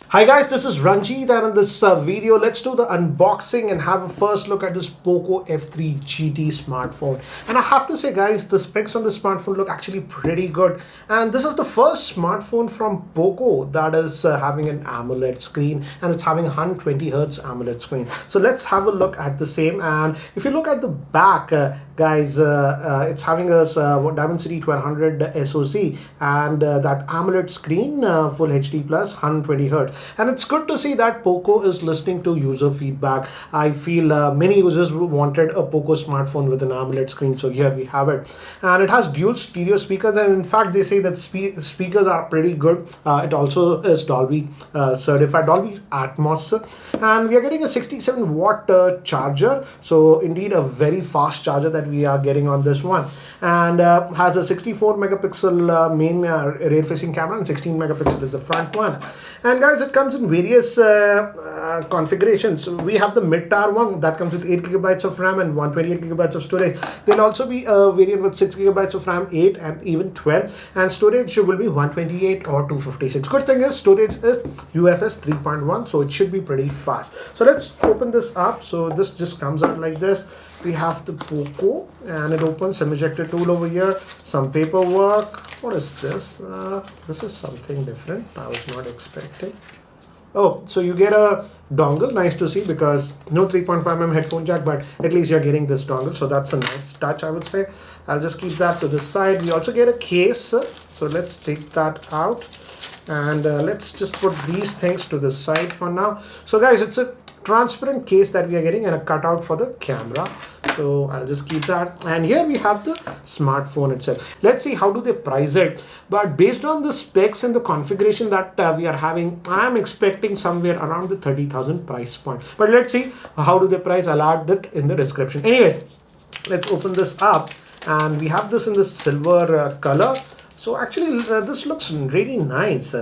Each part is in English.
Hi guys, this is Ranjit, and in this video let's do the unboxing and have a first look at this Poco F3 GT smartphone. And I have to say guys, the specs on the smartphone look actually pretty good, and this is the first smartphone from Poco that is having an AMOLED screen, and it's having 120 Hz AMOLED screen. So let's have a look at the same. And if you look at the back, guys, it's having a Dimensity 1200 SoC and that AMOLED screen, full HD plus 120 Hz. And it's good to see that Poco is listening to user feedback. I feel many users wanted a Poco smartphone with an AMOLED screen, so here we have it. And it has dual stereo speakers, and in fact they say that speakers are pretty good. It also is Dolby certified, Dolby Atmos, and we are getting a 67 watt charger, so indeed a very fast charger that we are getting on this one. And has a 64 megapixel main rear facing camera, and 16 megapixel is the front one. And guys, it comes in various configurations. We have the mid-tier one that comes with 8 gigabytes of RAM and 128 gigabytes of storage. There'll also be a variant with 6 gigabytes of RAM, 8 and even 12, and storage will be 128 or 256. Good thing is storage is UFS 3.1, so it should be pretty fast. So let's open this up. So this just comes out like this. We have the Poco, and it opens. Some ejector tool over here, some paperwork. What is this? This is something different. I was not expecting. Oh, so you get a dongle. Nice to see, because no 3.5mm headphone jack, but at least you're getting this dongle, so that's a nice touch, I would say. I'll just keep that to the side. We also get a case, so let's take that out, and let's just put these things to the side for now. So guys, it's a transparent case that we are getting, and a cutout for the camera, so I'll just keep that. And here we have the smartphone itself. Let's see how do they price it, but based on the specs and the configuration that we are having, I'm expecting somewhere around the 30,000 price point. But let's see how do they price. I'll add it in the description. Anyways, let's open this up, and we have this in the silver color. So actually this looks really nice.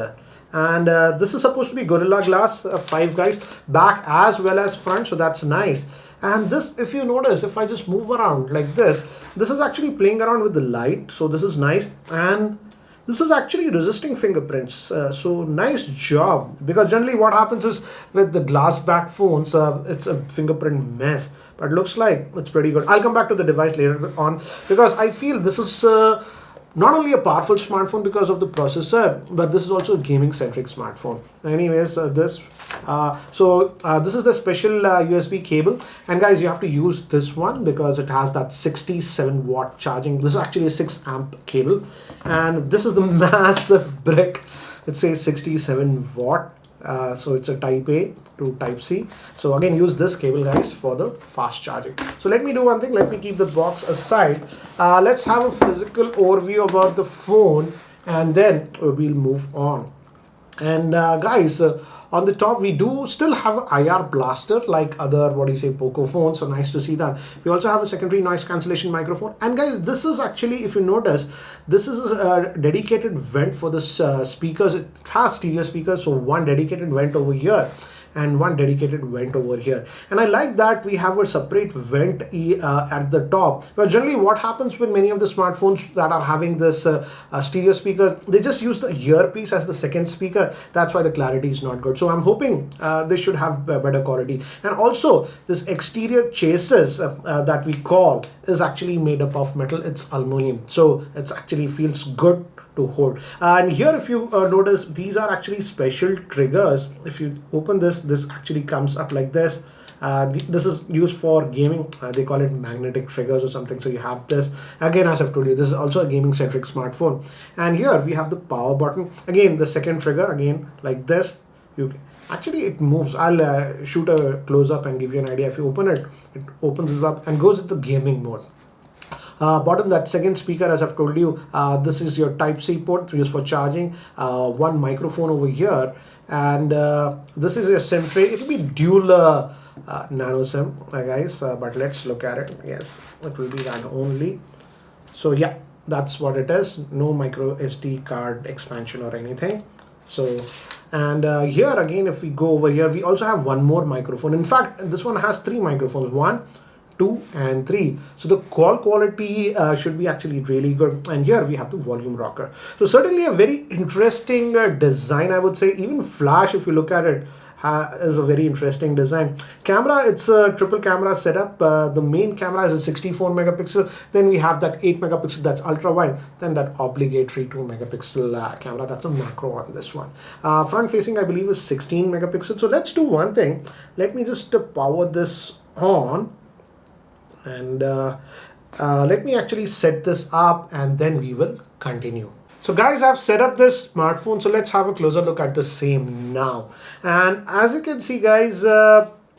And this is supposed to be Gorilla Glass 5 guys, back as well as front, so that's nice. And this, if you notice, if I just move around like this is actually playing around with the light, so this is nice. And this is actually resisting fingerprints, so nice job, because generally what happens is with the glass back phones, it's a fingerprint mess, but looks like it's pretty good. I'll come back to the device later on, because I feel this is not only a powerful smartphone because of the processor, but this is also a gaming centric smartphone. Anyways, this is the special USB cable, and guys, you have to use this one because it has that 67 watt charging. This is actually a 6 amp cable, and this is the massive brick. It says 67 watt. So it's a type A to type C. So again, use this cable guys for the fast charging. So let me do one thing. Let me keep the box aside. Let's have a physical overview about the phone, and then we'll move on. And guys, on the top we do still have an IR blaster like other Poco phones, so nice to see that. We also have a secondary noise cancellation microphone, and guys, this is actually, if you notice, this is a dedicated vent for the speakers. It has stereo speakers, so one dedicated vent over here and one dedicated vent over here. And I like that we have a separate vent at the top. But generally what happens with many of the smartphones that are having this stereo speaker, they just use the earpiece as the second speaker. That's why the clarity is not good. So I'm hoping they should have better quality. And also this exterior chassis that we call is actually made up of metal. It's aluminum, so it actually feels good to hold. And here, if you notice, these are actually special triggers. If you open this actually comes up like this. This is used for gaming. They call it magnetic triggers or something. So you have this. Again, as I've told you, this is also a gaming centric smartphone. And here we have the power button. Again, the second trigger, again like this. Actually it moves. I'll shoot a close up and give you an idea. If you open it, it opens this up and goes into gaming mode. Bottom, that second speaker, as I've told you, this is your type C port used for charging, one microphone over here, and this is your SIM tray. It will be dual nano SIM, guys, but let's look at it. Yes, it will be that only. So yeah, that's what it is. No micro SD card expansion or anything. So, and here again, if we go over here, we also have one more microphone. In fact, this one has 3 microphones. 1, 2 and 3. So the call quality should be actually really good. And here we have the volume rocker. So certainly a very interesting design, I would say. Even flash, if you look at it, is a very interesting design. Camera, it's a triple camera setup. The main camera is a 64 megapixel. Then we have that 8 megapixel that's ultra wide. Then that obligatory 2 megapixel camera. That's a macro on this one. Front facing, I believe, is 16 megapixel. So let's do one thing. Let me just power this on, and let me actually set this up, and then we will continue. So guys, I've set up this smartphone, so let's have a closer look at the same now. And as you can see, guys,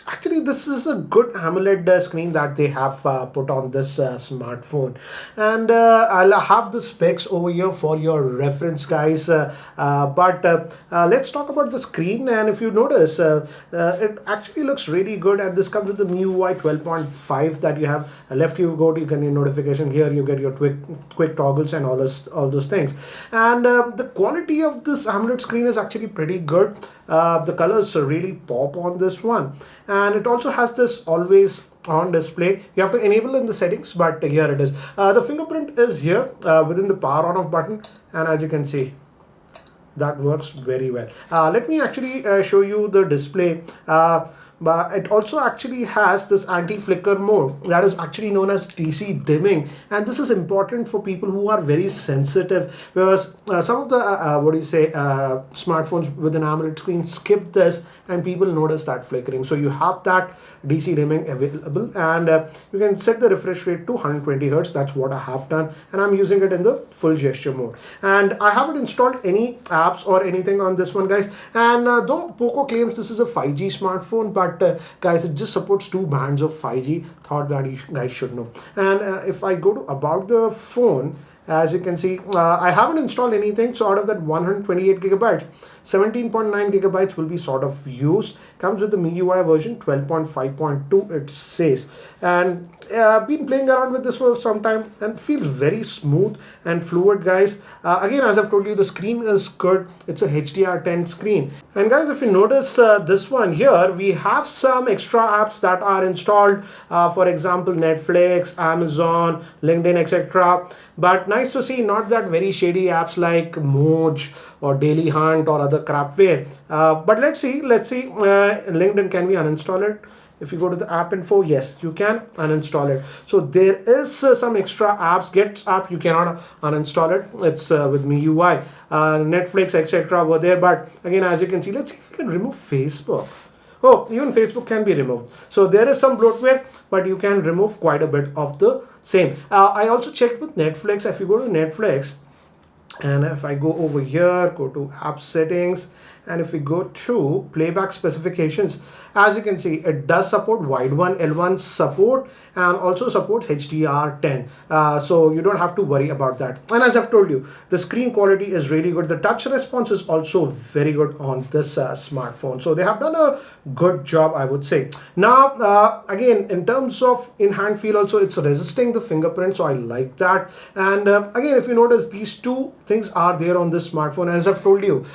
actually this is a good AMOLED screen that they have put on this smartphone. And I'll have the specs over here for your reference, guys. But let's talk about the screen. And if you notice, it actually looks really good. And this comes with the MIUI 12.5 that you have. Left you go to you get your notification. Here you get your quick toggles and all those things. And the quality of this AMOLED screen is actually pretty good. The colors really pop on this one. And it also has this always on display. You have to enable in the settings, but here it is. The fingerprint is here within the power on off button, and as you can see, that works very well. Let me actually show you the display. But it also actually has this anti-flicker mode that is actually known as DC dimming, and this is important for people who are very sensitive, because some of the smartphones with an AMOLED screen skip this and people notice that flickering. So you have that DC dimming available, and you can set the refresh rate to 120 Hz. That's what I have done, and I'm using it in the full gesture mode. And I haven't installed any apps or anything on this one, guys. And though Poco claims this is a 5G smartphone, but guys, it just supports 2 bands of 5G. Thought that you guys should know. And if I go to about the phone, as you can see, I haven't installed anything. So out of that 128 gigabytes, 17.9 gigabytes will be sort of used. Comes with the MIUI version 12.5.2, it says. And I've been playing around with this for some time and feels very smooth and fluid, guys. Again, as I've told you, the screen is good. It's a HDR10 screen. And guys, if you notice this one here, we have some extra apps that are installed. For example, Netflix, Amazon, LinkedIn, etc. But nice to see, not that very shady apps like Moj or Daily Hunt or other crapware. But let's see. LinkedIn, can we uninstall it? If you go to the app info, yes, you can uninstall it. So there is some extra apps. Get app, you cannot uninstall it. It's with MIUI, Netflix, etc. were there. But again, as you can see, let's see if we can remove Facebook. Oh, even Facebook can be removed. So there is some bloatware, but you can remove quite a bit of the same. I also checked with Netflix. If you go to Netflix, and if I go over here, go to app settings, and if we go to playback specifications, as you can see, it does support wide one L1 support and also supports HDR10. So you don't have to worry about that. And as I've told you, the screen quality is really good. The touch response is also very good on this smartphone. So they have done a good job, I would say. Now, again, in terms of in-hand feel also, it's resisting the fingerprint. So I like that. And again, if you notice, these two things are there on this smartphone. As I've told you,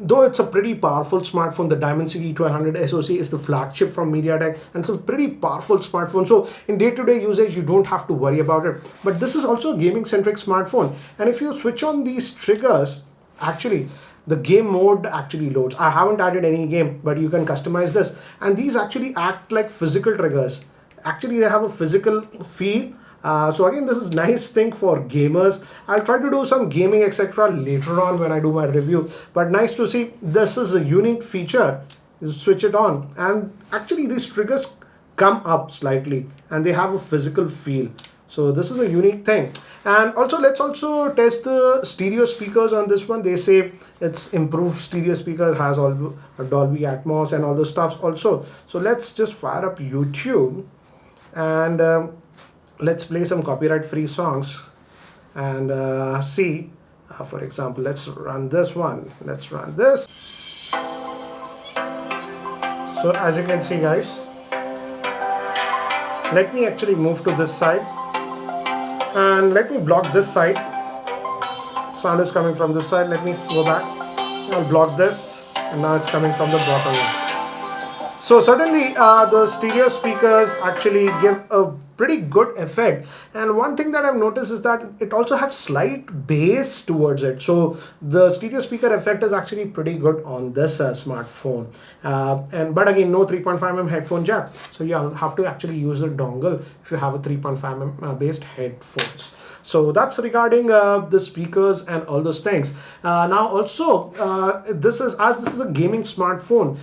though it's a pretty powerful smartphone, the Dimensity 1200 SoC is the flagship from Meditek, and it's a pretty powerful smartphone. So in day-to-day usage, you don't have to worry about it. But this is also a gaming-centric smartphone. And if you switch on these triggers, actually, the game mode actually loads. I haven't added any game, but you can customize this. And these actually act like physical triggers. Actually, they have a physical feel. So again, this is nice thing for gamers. I'll try to do some gaming etc. later on when I do my review, but nice to see this is a unique feature. You switch it on, and actually these triggers come up slightly and they have a physical feel. So this is a unique thing. And also, let's also test the stereo speakers on this one. They say it's improved stereo speaker, has all Dolby Atmos and all the stuff also. So let's just fire up YouTube and let's play some copyright-free songs and see. For example, let's run this one. Let's run this. So as you can see, guys, let me actually move to this side and let me block this side. Sound is coming from this side. Let me go back. I'll block this, and now it's coming from the bottom. So certainly the stereo speakers actually give a pretty good effect, and one thing that I've noticed is that it also had slight bass towards it, so the stereo speaker effect is actually pretty good on this smartphone. But again, no 3.5mm headphone jack, so you'll have to actually use a dongle if you have a 3.5mm based headphones. So that's regarding the speakers and all those things. Now also, this is a gaming smartphone.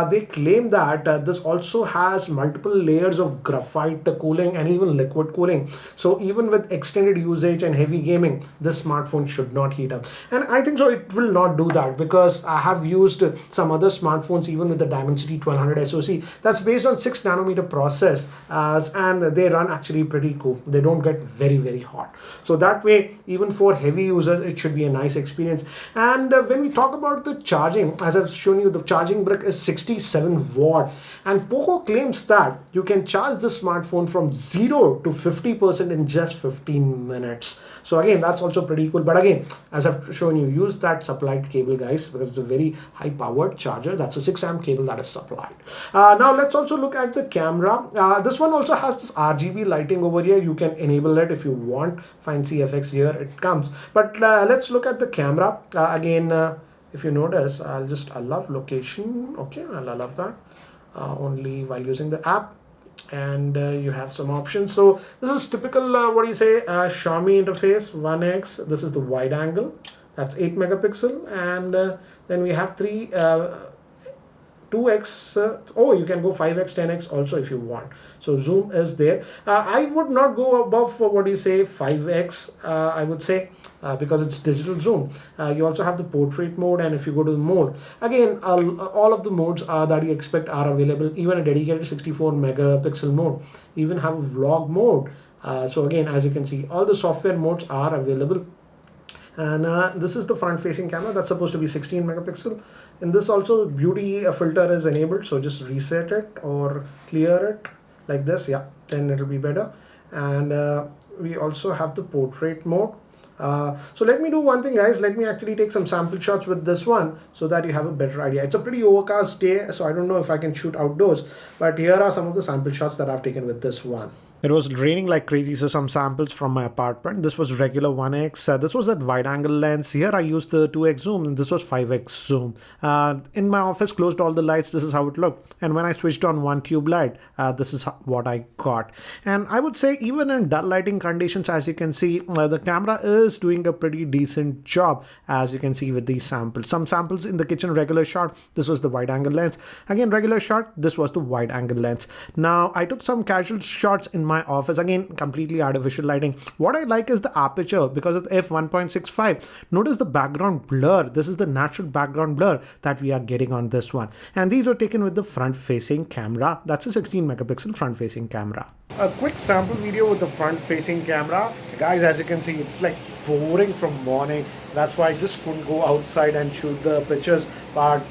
They claim that this also has multiple layers of graphite cooling and even liquid cooling. So even with extended usage and heavy gaming, this smartphone should not heat up. And I think so it will not do that, because I have used some other smartphones even with the Dimensity 1200 SoC that's based on 6nm process, and they run actually pretty cool. They don't get very hot. So that way, even for heavy users, it should be a nice experience. And when we talk about the charging, as I've shown you, the charging brick is 67 watt, and Poco claims that you can charge the smartphone from 0 to 50% in just 15 minutes. So again, that's also pretty cool. But again, as I've shown you, use that supplied cable, guys, because it's a very high powered charger. That's a 6 amp cable that is supplied. Now let's also look at the camera. This one also has this RGB lighting over here. You can enable it if you want. Fancy effects here it comes. But let's look at the camera. Again, if you notice, I'll just allow location. Okay, I'll allow that only while using the app. And you have some options. So this is typical Xiaomi interface 1x. This is the wide angle, that's 8 megapixel, and then we have 2x. Oh, you can go 5x, 10x also if you want. So zoom is there. I would not go above 5x, I would say, because it's digital zoom. You also have the portrait mode, and if you go to the mode, again, all of the modes that you expect are available, even a dedicated 64 megapixel mode, even have a vlog mode. So again, as you can see, all the software modes are available. And this is the front facing camera, that's supposed to be 16 megapixel. In this also, beauty filter is enabled, so just reset it or clear it like this, yeah, then it'll be better. And we also have the portrait mode. So let me do one thing, guys. Let me actually take some sample shots with this one so that you have a better idea. It's a pretty overcast day, so I don't know if I can shoot outdoors, but here are some of the sample shots that I've taken with this one. It was raining like crazy, so some samples from my apartment. This was regular 1x. This was at wide angle lens. Here I used the 2x zoom, and this was 5x zoom. In my office, closed all the lights. This is how it looked. And when I switched on one tube light, this is what I got. And I would say even in dull lighting conditions, as you can see, the camera is doing a pretty decent job, as you can see with these samples. Some samples in the kitchen, regular shot. This was the wide angle lens. Again, regular shot. This was the wide angle lens. Now, I took some casual shots in my office, again completely artificial lighting. What I like is the aperture, because of f1.65. Notice the background blur. This is the natural background blur that we are getting on this one, and these were taken with the front facing camera. That's a 16 megapixel front facing camera. A quick sample video with the front facing camera. So guys, as you can see, it's like pouring from morning. That's why I just couldn't go outside and shoot the pictures. But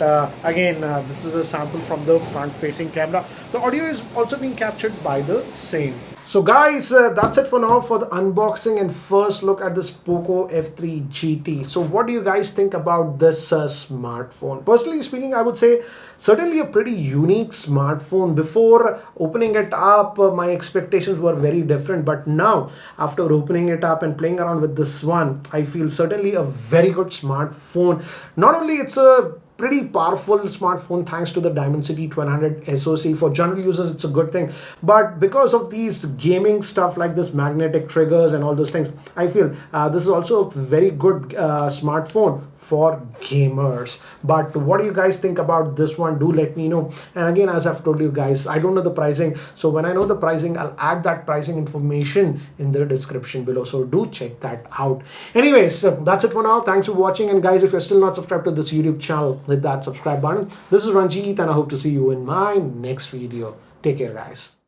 again, this is a sample from the front facing camera. The audio is also being captured by the same. So guys, that's it for now for the unboxing and first look at this Poco F3 GT. So what do you guys think about this smartphone? Personally speaking, I would say certainly a pretty unique smartphone. Before opening it up, my expectations were very different. But now, after opening it up and playing around with this one, I feel certainly a very good smartphone. Not only it's a pretty powerful smartphone thanks to the Dimensity 1200 SoC. For general users, it's a good thing. But because of these gaming stuff like this magnetic triggers and all those things, I feel this is also a very good smartphone for gamers. But what do you guys think about this one? Do let me know. And again, as I've told you guys, I don't know the pricing. So when I know the pricing, I'll add that pricing information in the description below. So do check that out. Anyways, that's it for now. Thanks for watching. And guys, if you're still not subscribed to this YouTube channel, hit that subscribe button. This is Ranjit, and I hope to see you in my next video. Take care, guys.